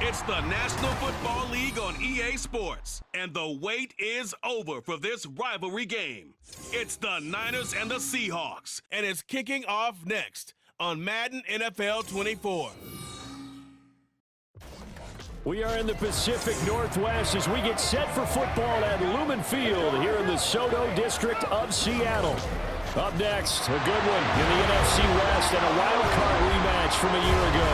It's the National Football League on EA Sports, and the wait is over for this rivalry game. It's the Niners and the Seahawks, and it's kicking off next on Madden NFL 24. We are in the Pacific Northwest as we get set for football at Lumen Field here in the Soto District of Seattle. Up next, a good one in the NFC West and a wild card rematch from a year ago,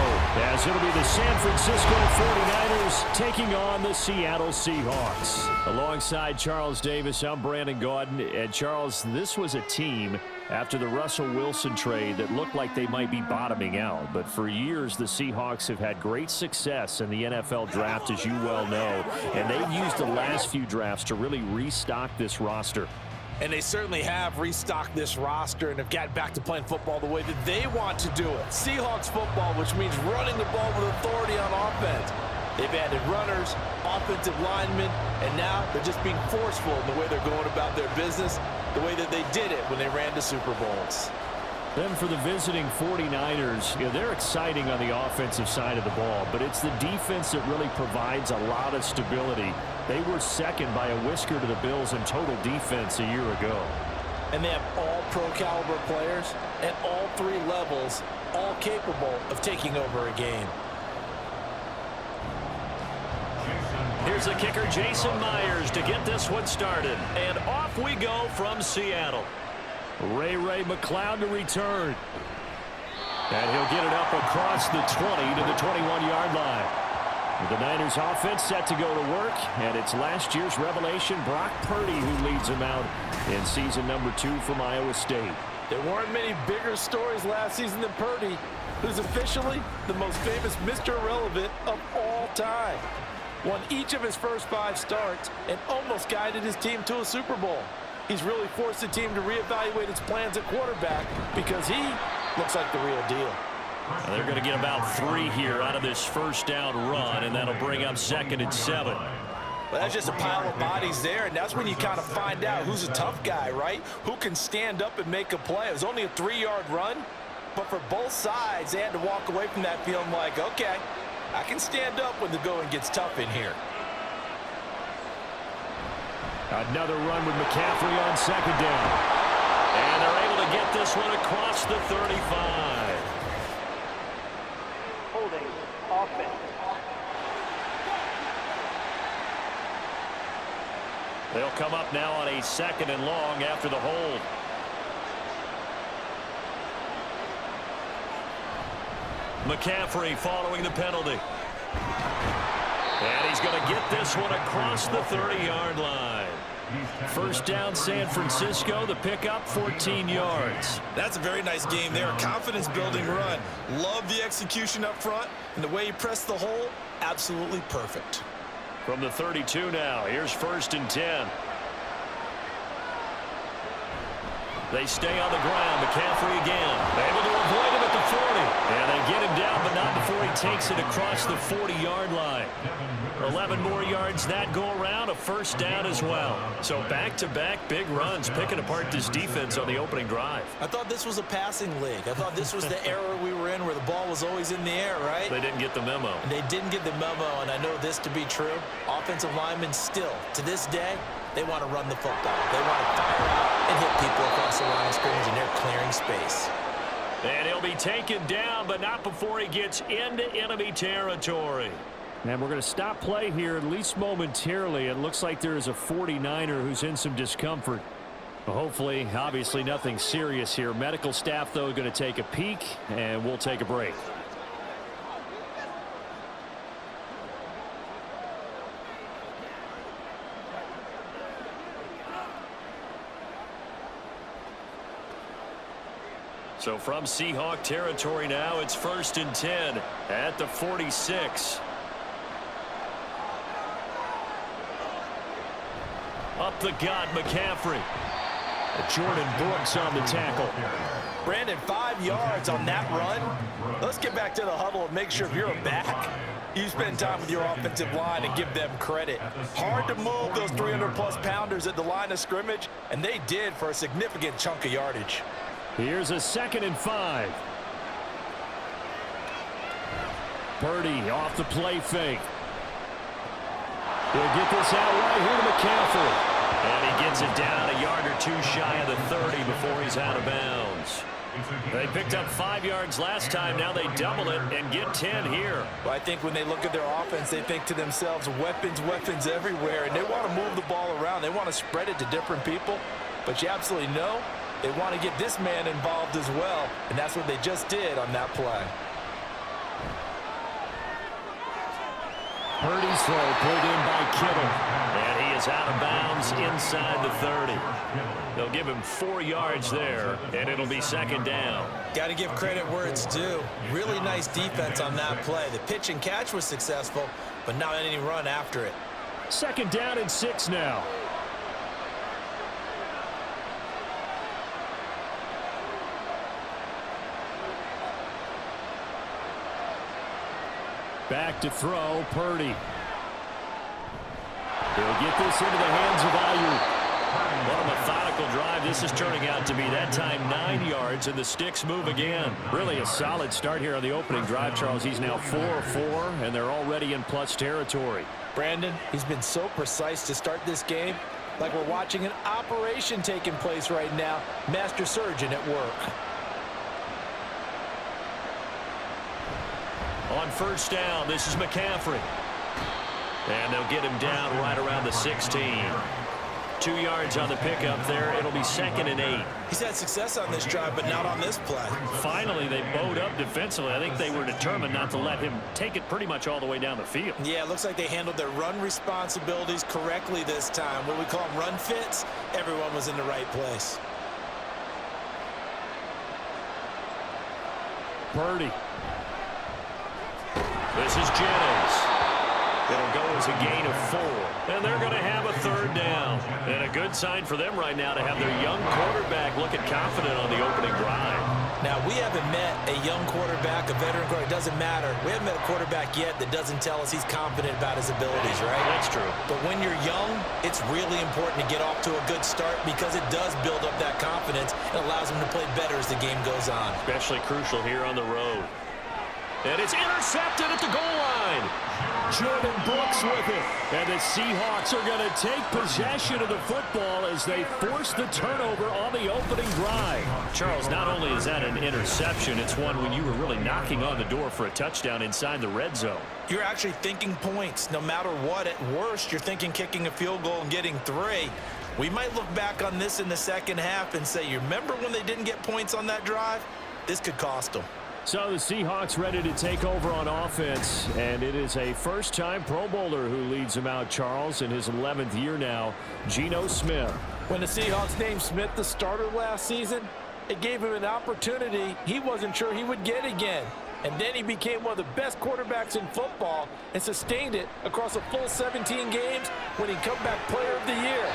as it'll be the San Francisco 49ers taking on the Seattle Seahawks. Alongside Charles Davis, I'm Brandon Gaudin. And Charles, this was a team after the Russell Wilson trade that looked like they might be bottoming out. But for years, the Seahawks have had great success in the NFL draft, as you well know. And they've used the last few drafts to really restock this roster. And they certainly have restocked this roster and have gotten back to playing football the way that they want to do it. Seahawks football, which means running the ball with authority on offense. They've added runners, offensive linemen, and now they're just being forceful in the way they're going about their business, the way that they did it when they ran to Super Bowls. Then for the visiting 49ers, they're exciting on the offensive side of the ball, but it's the defense that really provides a lot of stability. They were second by a whisker to the Bills in total defense a year ago. And they have all pro-caliber players at all three levels, all capable of taking over a game. Here's the kicker, Jason Myers, to get this one started. And off we go from Seattle. Ray McCloud to return. And he'll get it up across the 20 to the 21-yard line. The Niners offense set to go to work, and it's last year's revelation, Brock Purdy, who leads them out in season number 2 from Iowa State. There weren't many bigger stories last season than Purdy, who's officially the most famous Mr. Irrelevant of all time. Won each of his first 5 starts and almost guided his team to a Super Bowl. He's really forced the team to reevaluate its plans at quarterback because he looks like the real deal. They're going to get about 3 here out of this first down run, and that'll bring up 2nd and 7. Well, that's just a pile of bodies there, and that's when you kind of find out who's a tough guy, right? Who can stand up and make a play. It was only a 3-yard run, but for both sides, they had to walk away from that feeling like, okay, I can stand up when the going gets tough in here. Another run with McCaffrey on 2nd down. And they're able to get this one across the 35. Holding offense. They'll come up now on a 2nd and long after the hold. McCaffrey following the penalty. And he's going to get this one across the 30-yard line. First down, San Francisco. The pickup, 14 yards. That's a very nice game there. A confidence-building run. Love the execution up front. And the way he pressed the hole, absolutely perfect. From the 32 now, here's 1st and 10. They stay on the ground. McCaffrey again. Able to avoid him at the 40. And they get him down, but not before he takes it across the 40-yard line. 11 more yards that go around, a first down as well. So back-to-back big runs, picking apart this defense on the opening drive. I thought this was a passing league. I thought this was the era we were in where the ball was always in the air, right? They didn't get the memo. And they didn't get the memo, and I know this to be true. Offensive linemen still, to this day, they want to run the football. They want to fire out and hit people across the line of scrimmage, and they're clearing space. And he'll be taken down, but not before he gets into enemy territory. And we're going to stop play here, at least momentarily. It looks like there is a 49er who's in some discomfort. Well, hopefully, obviously, nothing serious here. Medical staff, though, going to take a peek, and we'll take a break. So from Seahawk territory now, it's 1st and 10 at the 46. Up the gut, McCaffrey. Jordan Brooks on the tackle. Brandon, 5 yards on that run. Let's get back to the huddle and make sure if you're a back, you spend time with your offensive line and give them credit. Hard to move those 300-plus pounders at the line of scrimmage, and they did for a significant chunk of yardage. Here's a 2nd and 5. Purdy off the play fake. He'll get this out right here to McCaffrey. And he gets it down a yard or two shy of the 30 before he's out of bounds. They picked up 5 yards last time. Now they double it and get 10 here. Well, I think when they look at their offense, they think to themselves, weapons, weapons everywhere. And they want to move the ball around. They want to spread it to different people. But you absolutely know they want to get this man involved as well. And that's what they just did on that play. Purdy's throw pulled in by Kittle. And he is out of bounds inside the 30. They'll give him 4 yards there, and it'll be second down. Got to give credit where it's due. Really nice defense on that play. The pitch and catch was successful, but not any run after it. Second down and 6 now. Back to throw, Purdy. He'll get this into the hands of Ayuk. What a methodical drive this is turning out to be. That time 9 yards, and the sticks move again. Really a solid start here on the opening drive, Charles. He's now 4-4, and they're already in plus territory. Brandon, he's been so precise to start this game, like we're watching an operation taking place right now. Master surgeon at work. On first down, this is McCaffrey. And they'll get him down right around the 16. 2 yards on the pickup there. It'll be second and 8. He's had success on this drive, but not on this play. Finally, they bowed up defensively. I think they were determined not to let him take it pretty much all the way down the field. Yeah, it looks like they handled their run responsibilities correctly this time. What we call them run fits, everyone was in the right place. Purdy. This is Jennings. It'll go as a gain of 4. And they're going to have a third down. And a good sign for them right now to have their young quarterback looking confident on the opening drive. Now, we haven't met a young quarterback, a veteran quarterback. It doesn't matter. We haven't met a quarterback yet that doesn't tell us he's confident about his abilities, right? That's true. But when you're young, it's really important to get off to a good start because it does build up that confidence and allows him to play better as the game goes on. Especially crucial here on the road. And it's intercepted at the goal line. Jordan Brooks with it. And the Seahawks are going to take possession of the football as they force the turnover on the opening drive. Charles, not only is that an interception, it's one when you were really knocking on the door for a touchdown inside the red zone. You're actually thinking points. No matter what, at worst, you're thinking kicking a field goal and getting 3. We might look back on this in the second half and say, you remember when they didn't get points on that drive? This could cost them. So the Seahawks ready to take over on offense, and it is a first-time Pro Bowler who leads them out, Charles, in his 11th year now, Geno Smith. When the Seahawks named Smith the starter last season, it gave him an opportunity he wasn't sure he would get again. And then he became one of the best quarterbacks in football and sustained it across a full 17 games when he comeback player of the year.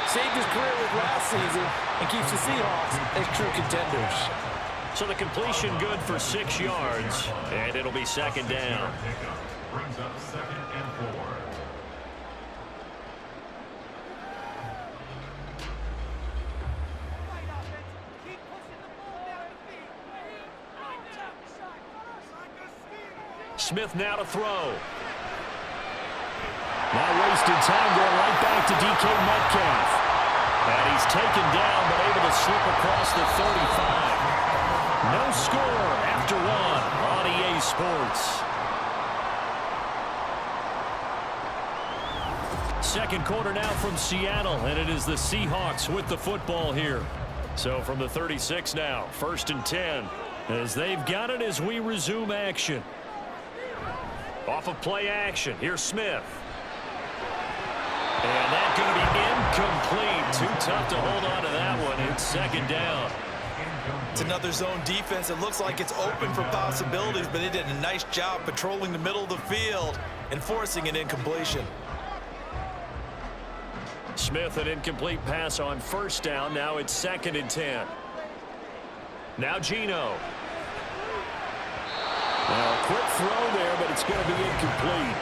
Saved his career with last season and keeps the Seahawks as true contenders. So the completion good for 6 yards, and it'll be second down. Brings up 2nd and 4. Smith now to throw. Not wasting time, going right back to DK Metcalf. And he's taken down, but able to slip across the 35. No score after 1 on EA Sports. Second quarter now from Seattle, and it is the Seahawks with the football here. So from the 36 now, 1st and 10, as they've got it as we resume action. Off of play action, here's Smith. And that's going to be incomplete. Too tough to hold on to that one. It's second down. It's another zone defense. It looks like it's open for possibilities, but they did a nice job patrolling the middle of the field and forcing an incompletion. Smith, an incomplete pass on first down. Now it's 2nd and 10. Now Geno. Now a quick throw there, but it's going to be incomplete.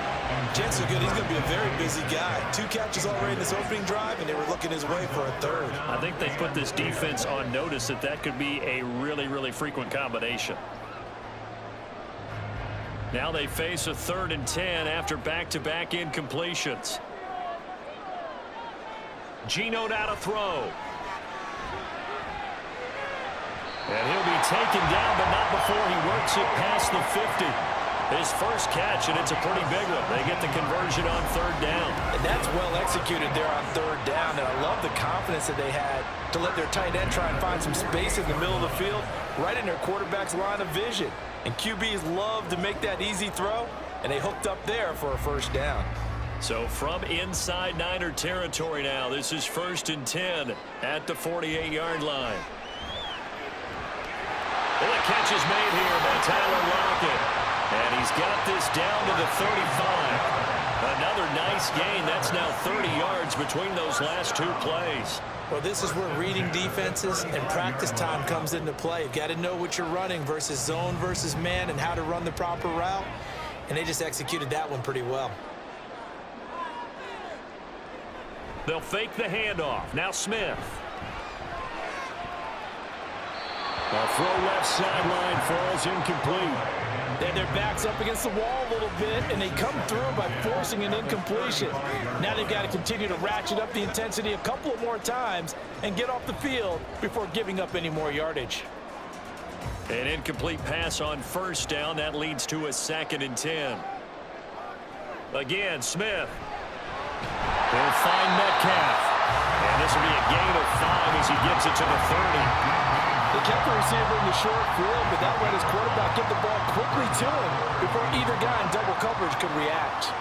Jets are good. He's going to be a very busy guy. 2 catches already in this opening drive, and they were looking his way for a 3rd. I think they put this defense on notice that that could be a really, really frequent combination. Now they face a 3rd and 10 after back-to-back incompletions. Geno now to throw. And he'll be taken down, but not before he works it past the 50. His first catch, and it's a pretty big one. They get the conversion on 3rd down. And that's well executed there on 3rd down, and I love the confidence that they had to let their tight end try and find some space in the middle of the field, right in their quarterback's line of vision. And QBs love to make that easy throw, and they hooked up there for a 1st down. So from inside Niner territory now, this is 1st and 10 at the 48-yard line. Well, the catch is made here by Tyler Lockett. And he's got this down to the 35. Another nice gain. That's now 30 yards between those last 2 plays. Well, this is where reading defenses and practice time comes into play. You've got to know what you're running versus zone versus man and how to run the proper route. And they just executed that one pretty well. They'll fake the handoff. Now Smith. A throw left sideline falls incomplete. And their back's up against the wall a little bit, and they come through by forcing an incompletion. Now they've got to continue to ratchet up the intensity a couple of more times and get off the field before giving up any more yardage. An incomplete pass on 1st down. That leads to a 2nd and 10. Again, Smith. They'll find Metcalf. And this will be a gain of 5 as he gets it to the 30. They kept the receiver in the short field, but that let his quarterback get the ball quickly to him before either guy in double coverage could react.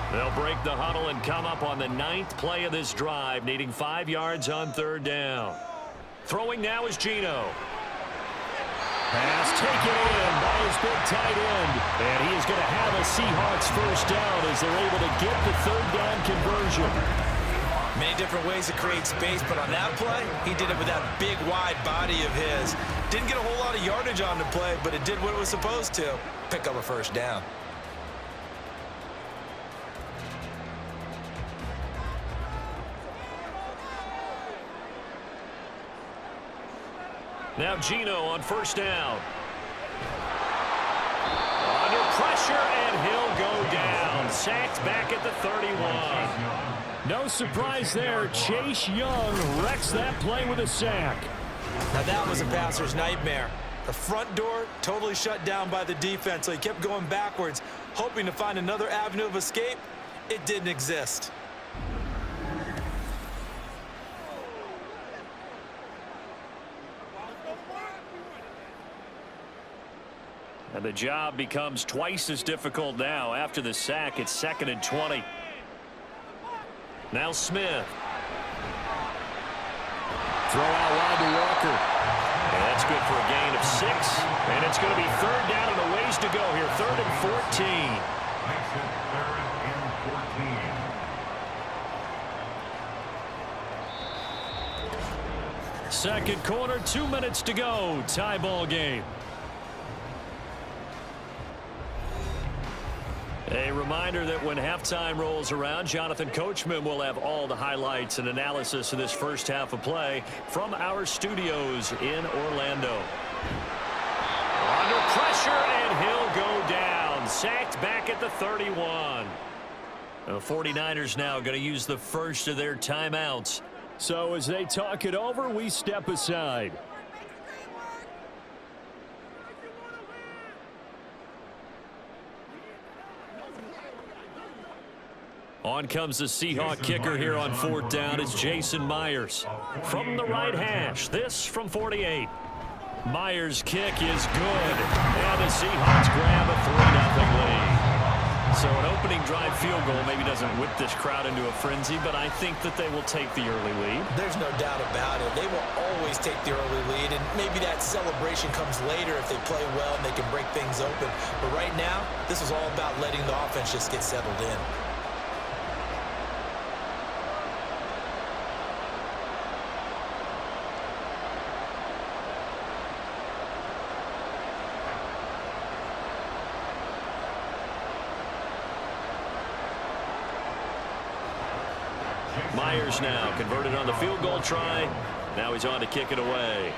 They'll break the huddle and come up on the 9th play of this drive, needing 5 yards on 3rd down. Throwing now is Geno. Pass taken in by his big tight end. And he is going to have a Seahawks 1st down as they're able to get the 3rd down conversion. Many different ways to create space, but on that play, he did it with that big, wide body of his. Didn't get a whole lot of yardage on the play, but it did what it was supposed to. Pick up a 1st down. Now Geno on 1st down. Under pressure, and he'll go down. Sacked back at the 31. No surprise there. Chase Young wrecks that play with a sack. Now that was a passer's nightmare. The front door totally shut down by the defense, so he kept going backwards, hoping to find another avenue of escape. It didn't exist. And the job becomes twice as difficult now. After the sack, it's 2nd and 20. Now Smith. Throw out wide to Walker. And that's good for a gain of 6. And it's going to be 3rd down and a ways to go here. 3rd and 14. Makes it 3rd and 14. Second quarter, 2 minutes to go. Tie ball game. A reminder that when halftime rolls around, Jonathan Coachman will have all the highlights and analysis of this first half of play from our studios in Orlando. Under pressure, and he'll go down. Sacked back at the 31. The 49ers now going to use the first of their timeouts. So as they talk it over, we step aside. On comes the Seahawk kicker here on 4th down. It's Jason Myers from the right hash. This from 48. Myers' kick is good. And the Seahawks grab a 3-0 lead. So an opening drive field goal maybe doesn't whip this crowd into a frenzy, but I think that they will take the early lead. There's no doubt about it. They will always take the early lead, and maybe that celebration comes later if they play well and they can break things open. But right now, this is all about letting the offense just get settled in. Myers now converted on the field goal try. Now he's on to kick it away.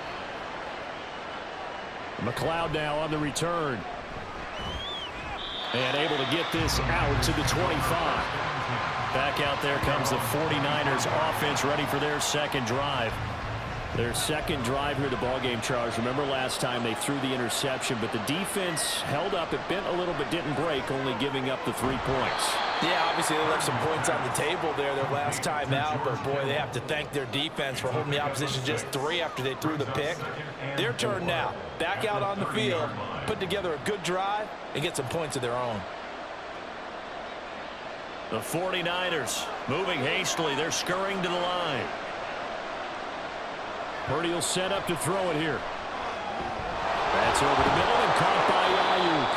McLeod now on the return. And able to get this out to the 25. Back out there comes the 49ers offense, ready for their second drive. Their second drive here, the ballgame, Charles. Remember last time they threw the interception, but the defense held up. It bent a little but didn't break, only giving up the 3 points. Yeah, obviously they left some points on the table there their last time out, but boy, they have to thank their defense for holding the opposition just 3 after they threw the pick. Their turn now. Back out on the field, put together a good drive, and get some points of their own. The 49ers moving hastily. They're scurrying to the line. Purdy will set up to throw it here. That's over the middle and caught by Ayuk.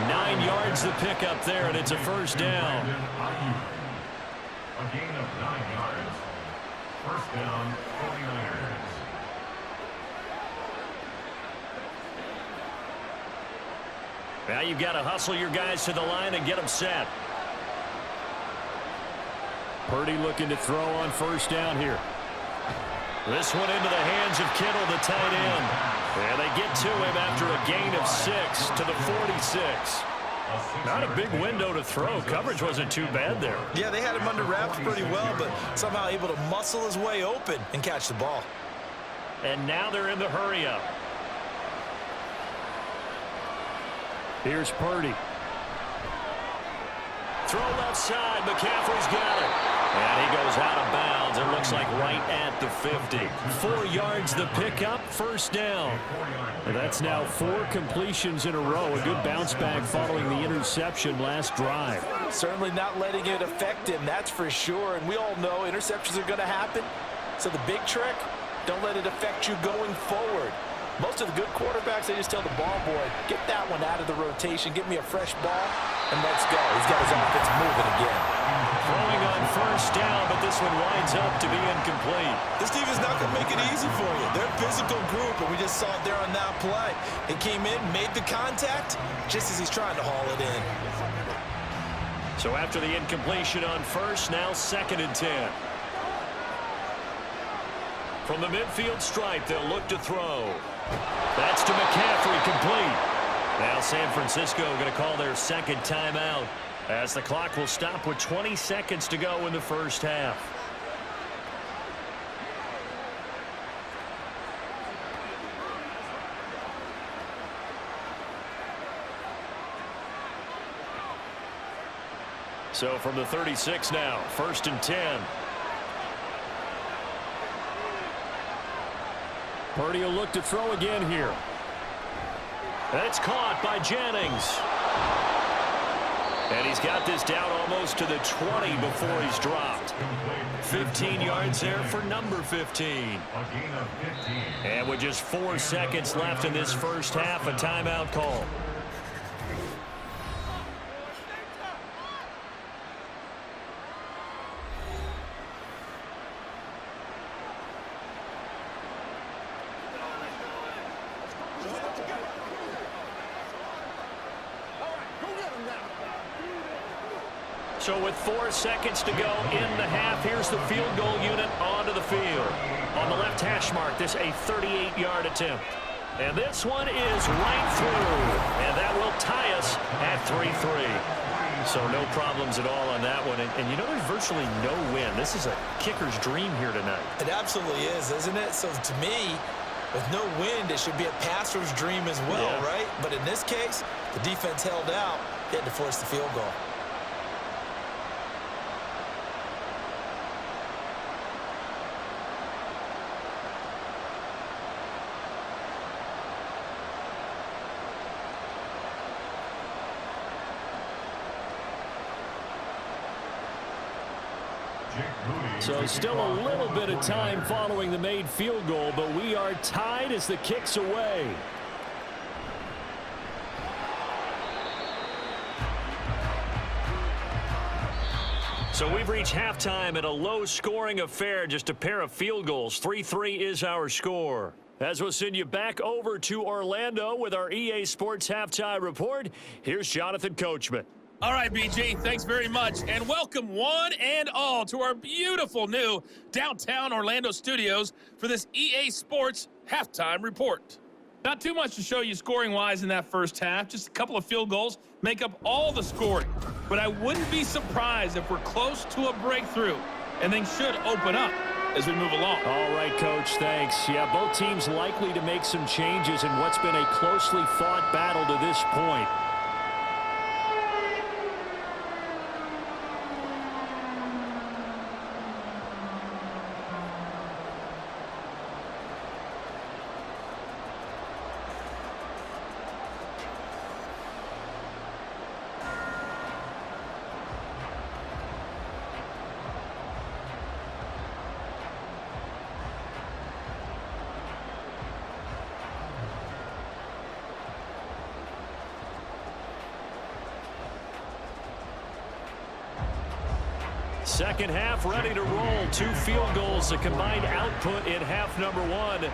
9 yards the pickup there, and it's a first down. A gain of 9 yards. First down, 49ers. Now you've got to hustle your guys to the line and get them set. Purdy looking to throw on first down here. This one into the hands of Kittle, the tight end. And they get to him after a gain of 6 to the 46. Not a big window to throw. Coverage wasn't too bad there. Yeah, they had him under wraps pretty well, but somehow able to muscle his way open and catch the ball. And now they're in the hurry-up. Here's Purdy. Throw left side. McCaffrey's got it. And he goes out of bounds. It looks like right at the 50. 4 yards the pickup. First down. And that's now 4 completions in a row. A good bounce back following the interception last drive. Certainly not letting it affect him, that's for sure. And we all know interceptions are going to happen. So the big trick, don't let it affect you going forward. Most of the good quarterbacks, they just tell the ball boy, get that one out of the rotation, get me a fresh ball, and let's go. He's got his offense moving again. Throwing on first down, but this one winds up to be incomplete. This defense not going to make it easy for you. They're a physical group, and we just saw it there on that play. It came in, made the contact, just as he's trying to haul it in. So after the incompletion on first, now 2nd and 10. From the midfield stripe, they'll look to throw. That's to McCaffrey, complete. Now San Francisco going to call their second timeout as the clock will stop with 20 seconds to go in the first half. So from the 36 now, 1st and 10. Purdy will look to throw again here. That's caught by Jennings. And he's got this down almost to the 20 before he's dropped. 15 yards there for number 15. And with just 4 seconds left in this first half, a timeout call. So with 4 seconds to go in the half, here's the field goal unit onto the field. On the left hash mark, this a 38-yard attempt. And this one is right through. And that will tie us at 3-3. So no problems at all on that one. And you know there's virtually no win. This is a kicker's dream here tonight. It absolutely is, isn't it? So to me, with no wind, it should be a passer's dream as well, right? But in this case, the defense held out. They had to force the field goal. So still a little bit of time following the made field goal, but we are tied as the kick's away. So we've reached halftime at a low-scoring affair, just a pair of field goals. 3-3 is our score. As we'll send you back over to Orlando with our EA Sports Halftime Report, here's Jonathan Coachman. All right, BG, thanks very much, and welcome one and all to our beautiful new downtown Orlando studios for this EA Sports Halftime Report. Not too much to show you scoring-wise in that first half. Just a couple of field goals make up all the scoring. But I wouldn't be surprised if we're close to a breakthrough, and things should open up as we move along. All right, Coach, thanks. Yeah, both teams likely to make some changes in what's been a closely fought battle to this point. Second half ready to roll. 2 field goals, the combined output in half number 1.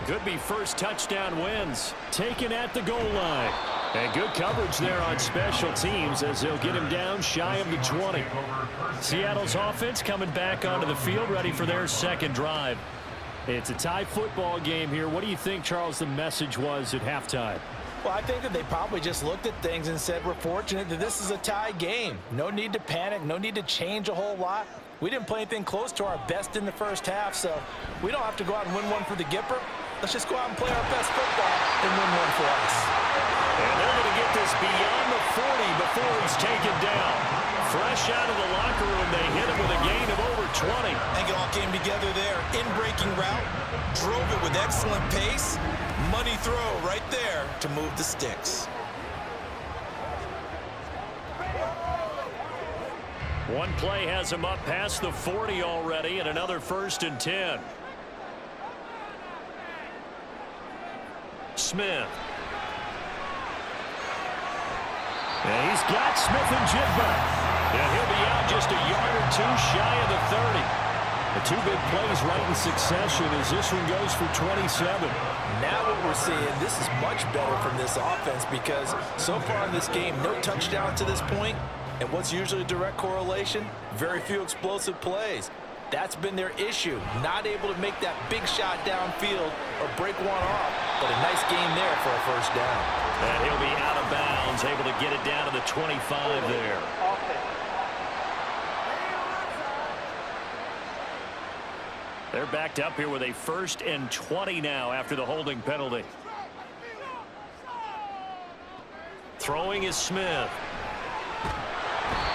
Could be first touchdown wins. Taken at the goal line. And good coverage there on special teams as they'll get him down shy of the 20. Seattle's offense coming back onto the field ready for their second drive. It's a tie football game here. What do you think, Charles, the message was at halftime? Well, I think that they probably just looked at things and said, we're fortunate that this is a tie game. No need to panic. No need to change a whole lot. We didn't play anything close to our best in the first half, so we don't have to go out and win one for the Gipper. Let's just go out and play our best football and win one for us. And they're going to get this beyond the 40 before he's taken down. Fresh out of the locker room, they hit him with a gain of over 20. I think it all came together there. In-breaking route, drove it with excellent pace. Money throw right there to move the sticks. One play has him up past the 40 already, and another 1st and 10. Smith. And he's got Smith-Njigba. And he'll be out just a yard or 2 shy of the 30. The 2 big plays right in succession as this one goes for 27. Now what we're seeing, this is much better from this offense because so far in this game, no touchdown to this point, and what's usually a direct correlation? Very few explosive plays. That's been their issue, not able to make that big shot downfield or break one off, but a nice gain there for a first down. And he'll be out of bounds, able to get it down to the 25 there. They're backed up here with a 1st and 20 now after the holding penalty. Throwing is Smith.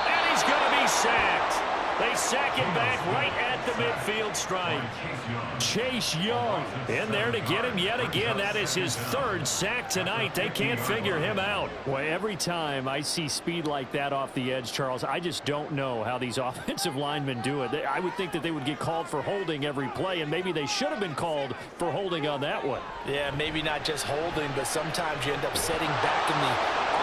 And he's going to be sacked. They sack him back right at the midfield stripe. Chase Young in there to get him yet again. That is his 3rd sack tonight. They can't figure him out. Well, every time I see speed like that off the edge, Charles, I just don't know how these offensive linemen do it. I would think that they would get called for holding every play, and maybe they should have been called for holding on that one. Yeah, maybe not just holding, but sometimes you end up setting back in the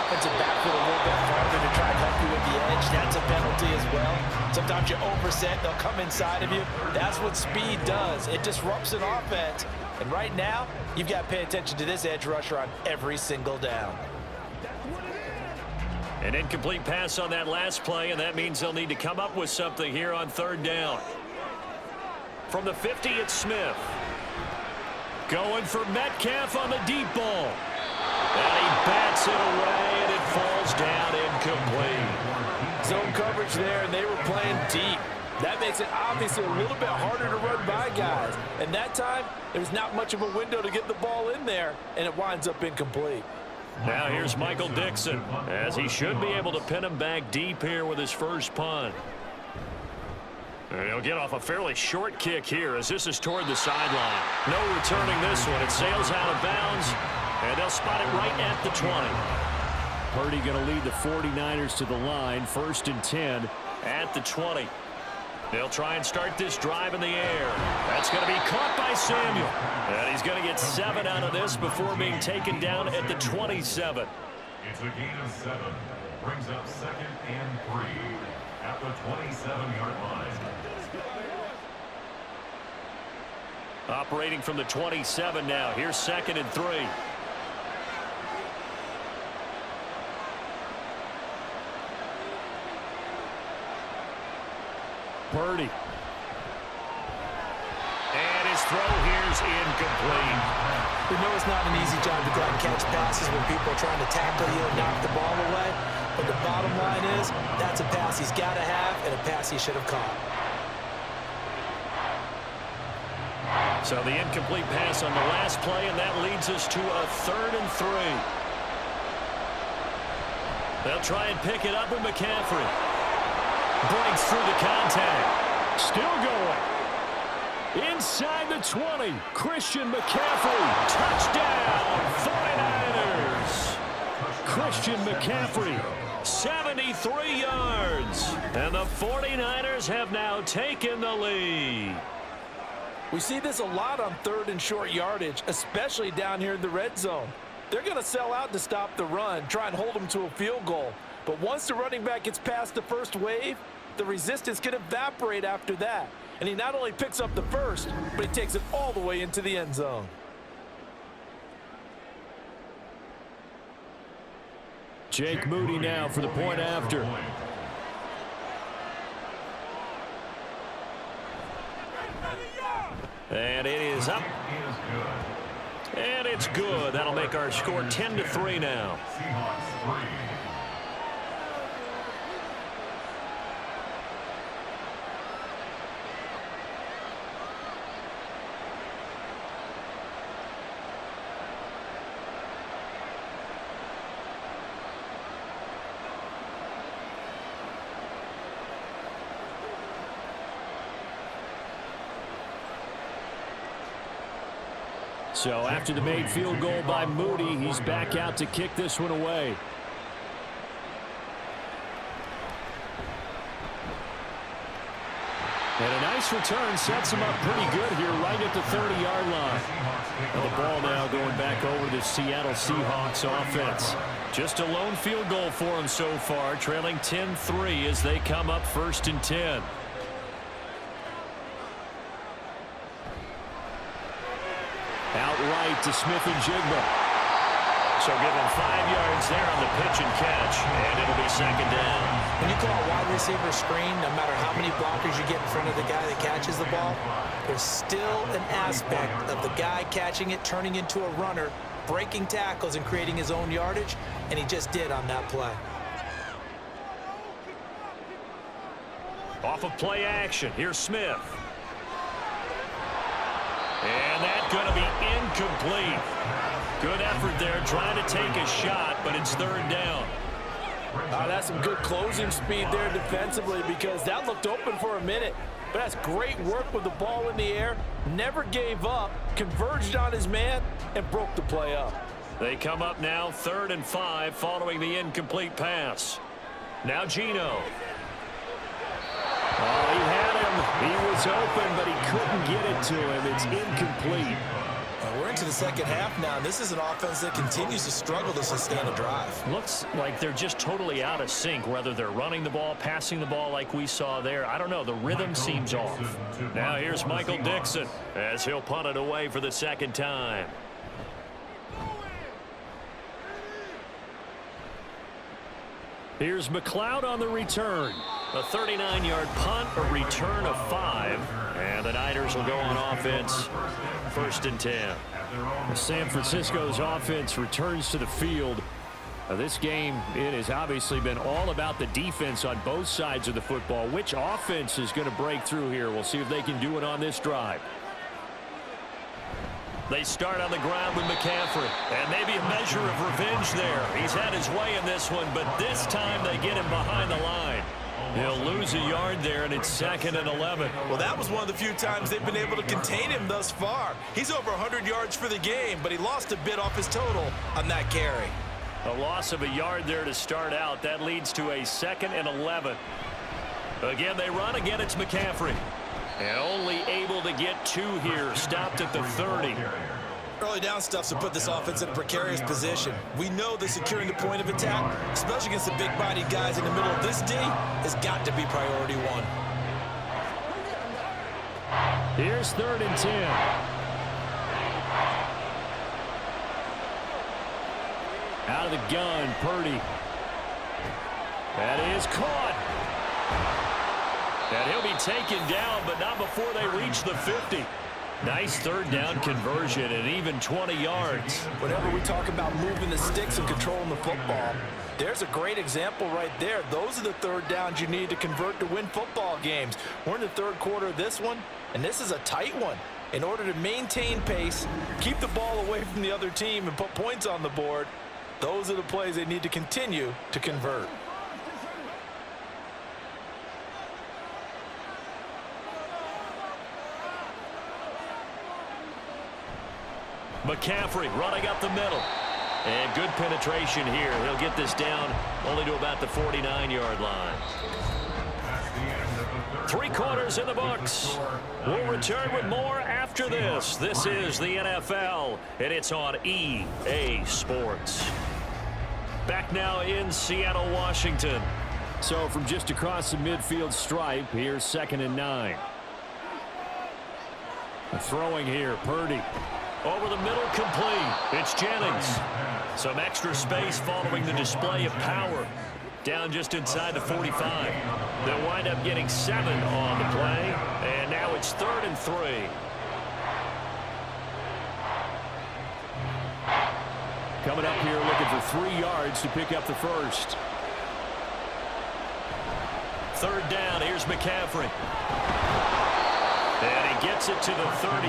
offensive backfield a little bit farther to try and help you with the edge. That's a penalty as well. Sometimes you overset, they'll come inside of you. That's what speed does. It disrupts an offense. And right now, you've got to pay attention to this edge rusher on every single down. An incomplete pass on that last play, and that means they'll need to come up with something here on 3rd down. From the 50, it's Smith. Going for Metcalf on the deep ball. And he bats it away, and it falls down incomplete. Zone coverage there, and they were playing deep. That makes it obviously a little bit harder to run by guys. And that time, there's not much of a window to get the ball in there, and it winds up incomplete. Now here's Michael Dixon, as he should be able to pin him back deep here with his first punt. And he'll get off a fairly short kick here as this is toward the sideline. No returning this one. It sails out of bounds, and they'll spot it right at the 20. Purdy going to lead the 49ers to the line, 1st and 10 at the 20. They'll try and start this drive in the air. That's going to be caught by Samuel. And he's going to get 7 out of this before being taken down at the 27. It's a gain of 7. Brings up 2nd and 3 at the 27-yard line. Operating from the 27 now. Here's 2nd and 3. Purdy. And his throw here's incomplete. We know it's not an easy job to go out and catch passes when people are trying to tackle you and knock the ball away. But the bottom line is, that's a pass he's got to have and a pass he should have caught. So the incomplete pass on the last play, and that leads us to a 3rd and 3. They'll try and pick it up with McCaffrey. Breaks through the contact. Still going. Inside the 20, Christian McCaffrey. Touchdown, 49ers. Christian McCaffrey, 73 yards. And the 49ers have now taken the lead. We see this a lot on 3rd and short yardage, especially down here in the red zone. They're going to sell out to stop the run, try and hold them to a field goal. But once the running back gets past the first wave, the resistance can evaporate after that. And he not only picks up the first, but he takes it all the way into the end zone. Jake Moody now for the point after. And it is up. And it's good. That'll make our score 10-3 now. Seahawks 3. So after the made field goal by Moody, he's back out to kick this one away. And a nice return sets him up pretty good here right at the 30-yard line. And the ball now going back over to the Seattle Seahawks offense. Just a lone field goal for him so far, trailing 10-3 as they come up 1st and 10. Outright to Smith-Njigba. So give him 5 yards there on the pitch and catch, and it'll be 2nd down. When you call a wide receiver screen, no matter how many blockers you get in front of the guy that catches the ball, there's still an aspect of the guy catching it, turning into a runner, breaking tackles and creating his own yardage, and he just did on that play. Off of play action, here's Smith. And that's going to be incomplete. Good effort there, trying to take a shot, but it's 3rd down. That's some good closing speed there defensively, because that looked open for a minute. But that's great work with the ball in the air. Never gave up, converged on his man, and broke the play up. They come up now 3rd and 5 following the incomplete pass. Now Geno. Oh, he had him. He was open, but he couldn't get it to him. It's incomplete. We're into the 2nd half now. This is an offense that continues to struggle to sustain a drive. Looks like they're just totally out of sync, whether they're running the ball, passing the ball like we saw there. I don't know. The rhythm seems off. Now here's Michael Dixon as he'll punt it away for the 2nd time. Here's McLeod on the return. A 39-yard punt, a return of 5. And the Niners will go on offense. 1st and 10. San Francisco's offense returns to the field. This game, it has obviously been all about the defense on both sides of the football. Which offense is going to break through here? We'll see if they can do it on this drive. They start on the ground with McCaffrey. And maybe a measure of revenge there. He's had his way in this one, but this time they get him behind the line. He'll lose a yard there, and it's 2nd and 11. Well, that was one of the few times they've been able to contain him thus far. He's over 100 yards for the game, but he lost a bit off his total on that carry. A loss of a yard there to start out. That leads to a 2nd and 11. Again, they run. Again, it's McCaffrey. And only able to get 2 here. Stopped at the 30. Early down stuffs will put this offense in a precarious position. We know that securing the point of attack, especially against the big-bodied guys in the middle of this D, has got to be priority 1. Here's 3rd and 10. Out of the gun, Purdy. That is caught. And he'll be taken down, but not before they reach the 50. Nice third down conversion and even 20 yards. Whenever we talk about moving the sticks and controlling the football, there's a great example right there. Those are the third downs you need to convert to win football games. We're in the third quarter of this one, and this is a tight one. In order to maintain pace, keep the ball away from the other team, and put points on the board, those are the plays they need to continue to convert. McCaffrey running up the middle. And good penetration here. He'll get this down only to about the 49-yard line. 3 quarters in the books. We'll return with more after this. This is the NFL, and it's on EA Sports. Back now in Seattle, Washington. So from just across the midfield stripe, here's 2nd and 9. Throwing here, Purdy. Over the middle, complete. It's Jennings. Some extra space following the display of power. Down just inside the 45. They'll wind up getting 7 on the play. And now it's 3rd and 3. Coming up here looking for 3 yards to pick up the first. 3rd down. Here's McCaffrey. And he gets it to the 34.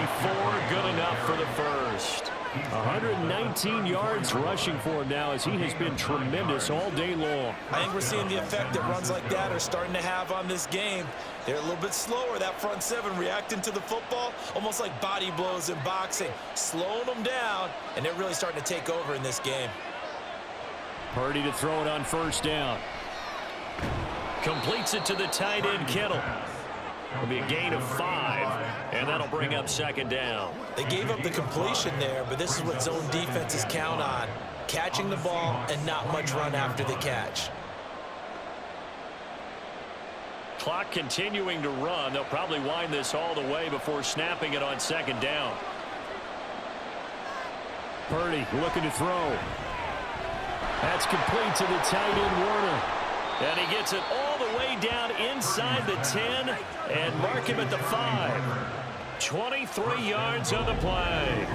Good enough for the first. 119 yards rushing for him now as he has been tremendous all day long. I think we're seeing the effect that runs like that are starting to have on this game. They're a little bit slower, that front 7, reacting to the football, almost like body blows in boxing, slowing them down, and they're really starting to take over in this game. Purdy to throw it on 1st down. Completes it to the tight end, Kittle. It'll be a gain of 5, and that'll bring up 2nd down. They gave up the completion there, but this is what zone defenses count on. Catching the ball and not much run after the catch. Clock continuing to run. They'll probably wind this all the way before snapping it on 2nd down. Purdy looking to throw. That's complete to the tight end, Warner. And he gets it all the way down inside the 10 and mark him at the 5. 23 yards on the play.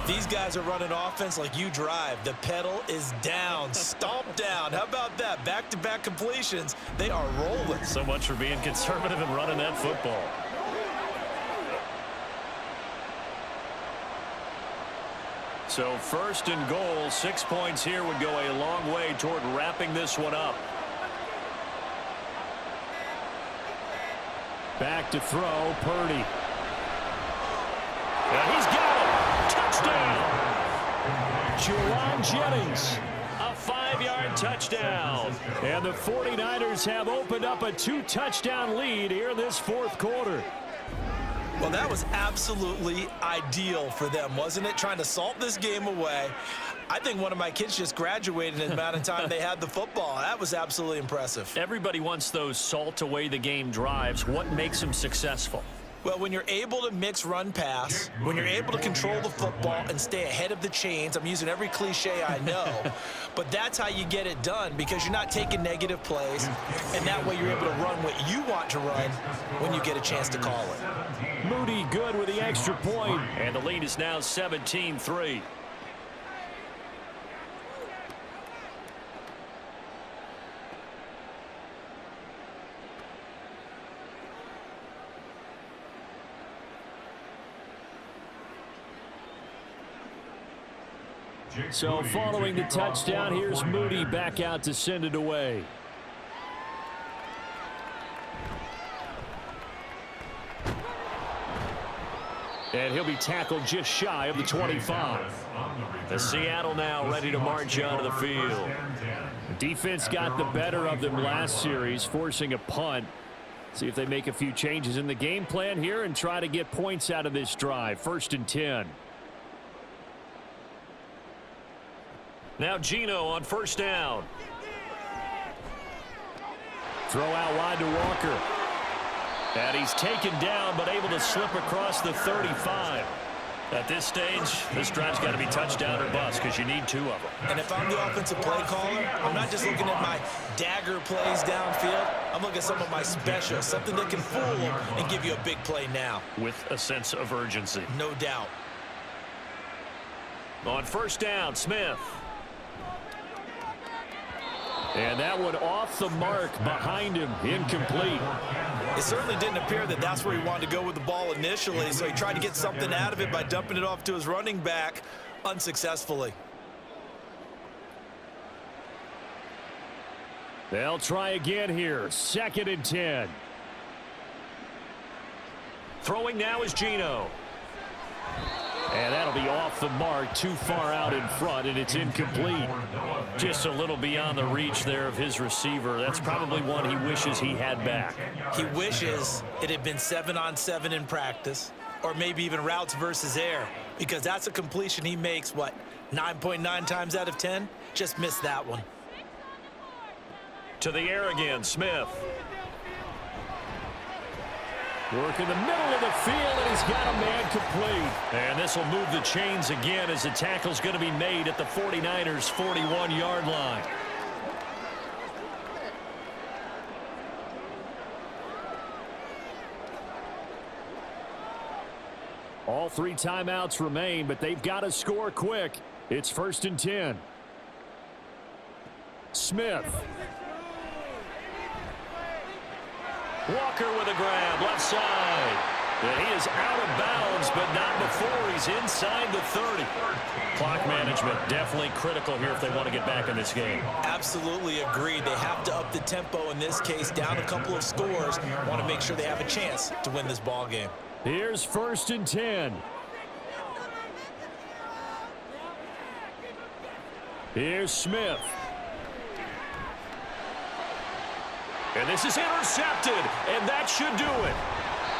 These guys are running offense like you drive. The pedal is down, stomped down. How about that? Back-to-back completions. They are rolling. So much for being conservative and running that football. So 1st and goal, 6 points here would go a long way toward wrapping this one up. Back to throw, Purdy. And he's got it. Touchdown. Juwan Jennings. A 5-yard touchdown. And the 49ers have opened up a 2-touchdown lead here in this 4th quarter. Well, that was absolutely ideal for them, wasn't it? Trying to salt this game away. I think one of my kids just graduated in the amount of time they had the football. That was absolutely impressive. Everybody wants those salt away the game drives. What makes them successful? Well, when you're able to mix run pass, when you're able to control the football and stay ahead of the chains, I'm using every cliche I know, but that's how you get it done because you're not taking negative plays, and that way you're able to run what you want to run when you get a chance to call it. Moody good with the extra point, and the lead is now 17-3. So following the touchdown, here's Moody back out to send it away. And he'll be tackled just shy of the 25. The Seattle now ready to march onto the field. The defense got the better of them last series, forcing a punt. See if they make a few changes in the game plan here and try to get points out of this drive. 1st and 10. Now Geno on 1st down. Throw out wide to Walker. And he's taken down but able to slip across the 35. At this stage, this drive's got to be touchdown or bust because you need 2 of them. And if I'm the offensive play caller, I'm not just looking at my dagger plays downfield. I'm looking at some of my specials, something that can fool them and give you a big play now. With a sense of urgency. No doubt. On first down, Smith. And that one off the mark behind him, incomplete. It certainly didn't appear that that's where he wanted to go with the ball initially, so he tried to get something out of it by dumping it off to his running back unsuccessfully. They'll try again here, 2nd and 10. Throwing now is Geno. And that'll be off the mark, too far out in front, and it's incomplete. Just a little beyond the reach there of his receiver. That's probably one he wishes he had back. He wishes it had been 7-on-7 in practice, or maybe even routes versus air, because that's a completion he makes, 9.9 times out of 10? Just missed that one. To the air again, Smith. Work in the middle of the field, and he's got a man complete. And this will move the chains again as the tackle's going to be made at the 49ers' 41-yard line. All 3 timeouts remain, but they've got to score quick. It's 1st and 10. Smith. Walker with a grab, left side. And he is out of bounds, but not before he's inside the 30. Clock management definitely critical here if they want to get back in this game. Absolutely agreed. They have to up the tempo in this case, down a couple of scores. Want to make sure they have a chance to win this ball game. Here's 1st and 10. Here's Smith. And this is intercepted, and that should do it.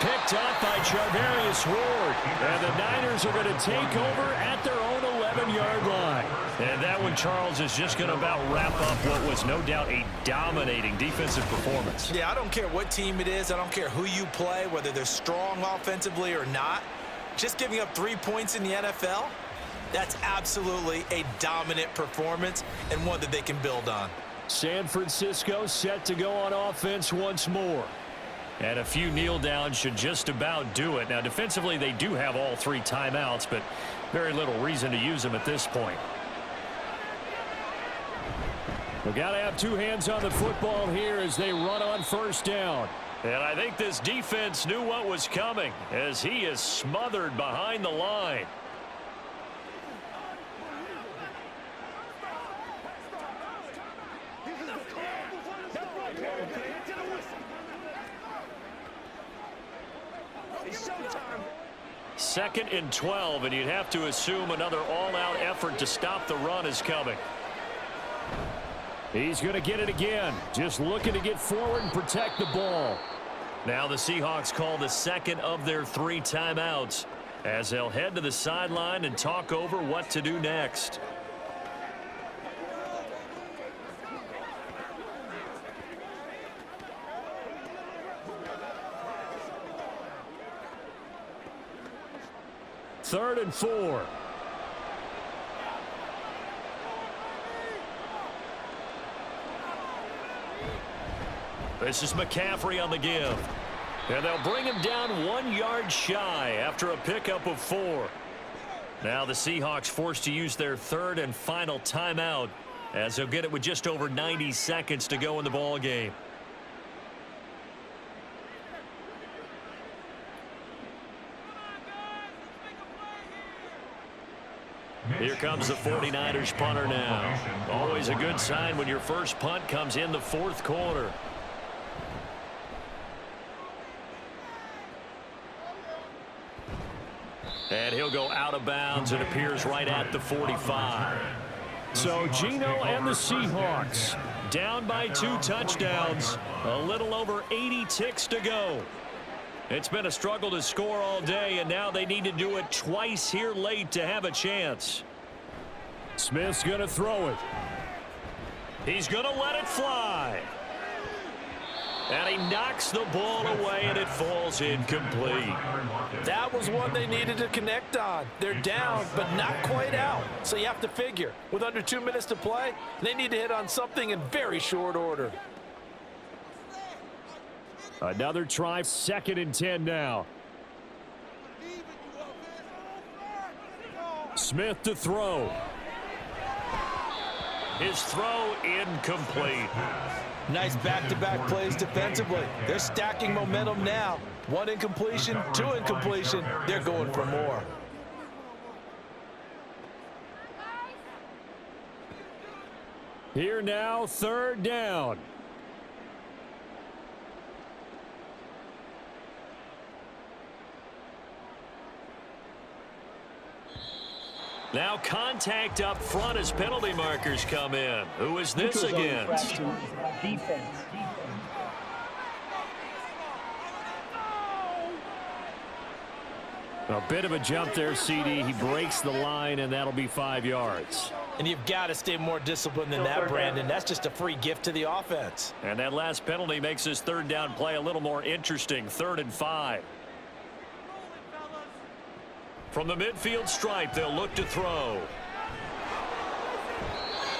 Picked up by Charvarius Ward. And the Niners are going to take over at their own 11-yard line. And that one, Charles, is just going to about wrap up what was no doubt a dominating defensive performance. Yeah, I don't care what team it is. I don't care who you play, whether they're strong offensively or not. Just giving up 3 points in the NFL, that's absolutely a dominant performance and one that they can build on. San Francisco set to go on offense once more. And a few kneel downs should just about do it. Now, defensively, they do have all 3 timeouts, but very little reason to use them at this point. We've got to have 2 hands on the football here as they run on first down. And I think this defense knew what was coming as he is smothered behind the line. Second and 12, and you'd have to assume another all-out effort to stop the run is coming. He's going to get it again, just looking to get forward and protect the ball. Now the Seahawks call the second of their 3 timeouts as they'll head to the sideline and talk over what to do next. Third and 4. This is McCaffrey on the give. And they'll bring him down 1 yard shy after a pickup of 4. Now the Seahawks forced to use their 3rd and final timeout as they'll get it with just over 90 seconds to go in the ball game. Here comes the 49ers punter now. Always a good sign when your first punt comes in the 4th quarter. And he'll go out of bounds. It appears right at the 45. So Geno and the Seahawks down by 2 touchdowns. A little over 80 ticks to go. It's been a struggle to score all day, and now they need to do it twice here late to have a chance. Smith's going to throw it. He's going to let it fly. And he knocks the ball away, and it falls incomplete. That was one they needed to connect on. They're down, but not quite out. So you have to figure, with under 2 minutes to play, they need to hit on something in very short order. Another try, 2nd and 10 now. Smith to throw. His throw incomplete. Nice back-to-back plays defensively. They're stacking momentum now. 1 incompletion, 2 incompletion. They're going for more. Here now, 3rd down. Now contact up front as penalty markers come in. Who is this against? Defense. A bit of a jump there, CD. He breaks the line, and that'll be 5 yards. And you've got to stay more disciplined than that, Brandon. That's just a free gift to the offense. And that last penalty makes this 3rd down play a little more interesting. 3rd and 5. From the midfield stripe, they'll look to throw.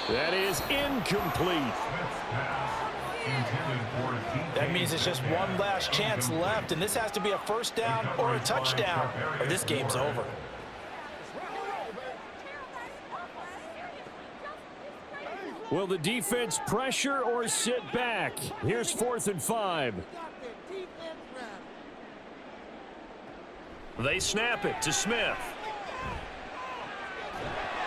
That is incomplete. That means it's just one last chance left, and this has to be a 1st down or a touchdown, or this game's over. Will the defense pressure or sit back? Here's 4th and 5. They snap it to Smith.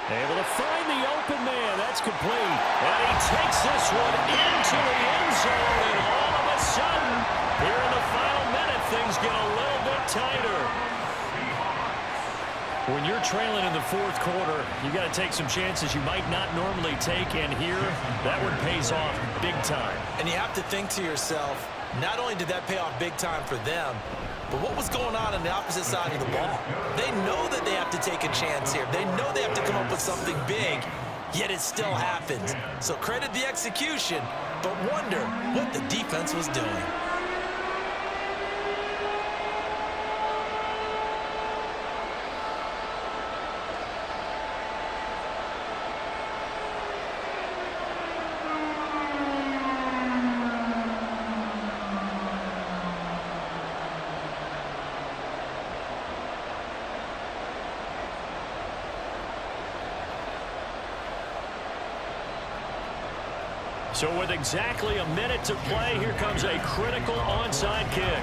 Able to find the open man. That's complete. And he takes this one into the end zone. And all of a sudden, here in the final minute, things get a little bit tighter. When you're trailing in the 4th quarter, you got to take some chances you might not normally take. And here, that one pays off big time. And you have to think to yourself, not only did that pay off big time for them, but what was going on the opposite side of the ball? They know that they have to take a chance here. They know they have to come up with something big, yet it still happens. So credit the execution, but wonder what the defense was doing. So with exactly a minute to play, here comes a critical onside kick.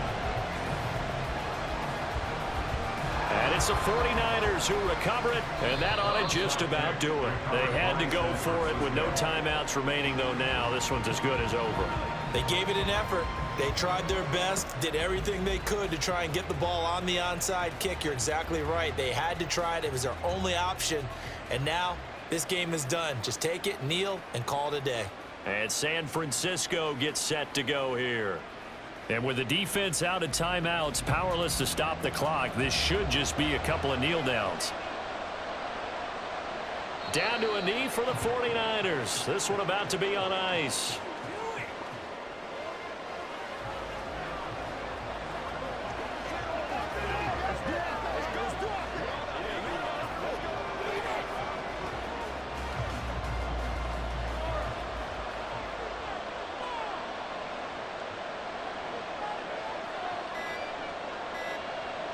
And it's the 49ers who recover it, and that ought to just about do it. They had to go for it with no timeouts remaining, though now this one's as good as over. They gave it an effort. They tried their best, did everything they could to try and get the ball on the onside kick. You're exactly right. They had to try it. It was their only option. And now this game is done. Just take it, kneel, and call it a day. And San Francisco gets set to go here. And with the defense out of timeouts, powerless to stop the clock, this should just be a couple of kneel downs. Down to a knee for the 49ers. This one about to be on ice.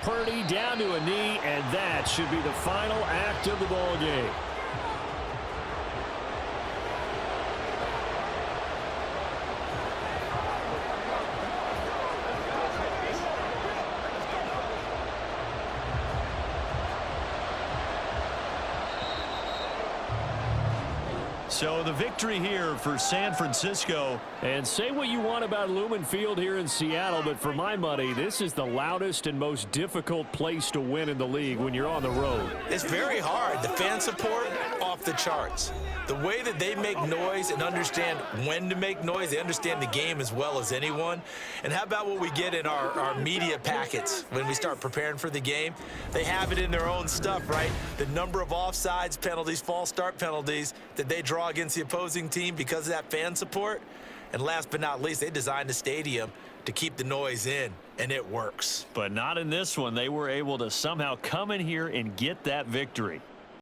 Purdy down to a knee, and that should be the final act of the ball game. So the victory here for San Francisco. And say what you want about Lumen Field here in Seattle, but for my money, this is the loudest and most difficult place to win in the league when you're on the road. It's very hard. The fan support, off the charts. The way that they make noise and understand when to make noise, they understand the game as well as anyone. And how about what we get in our media packets when we start preparing for the game? They have it in their own stuff, right? The number of offsides penalties, false start penalties that they draw against the opposing team because of that fan support. And last but not least, they designed the stadium to keep the noise in, and it works. But not in this one. They were able to somehow come in here and get that victory.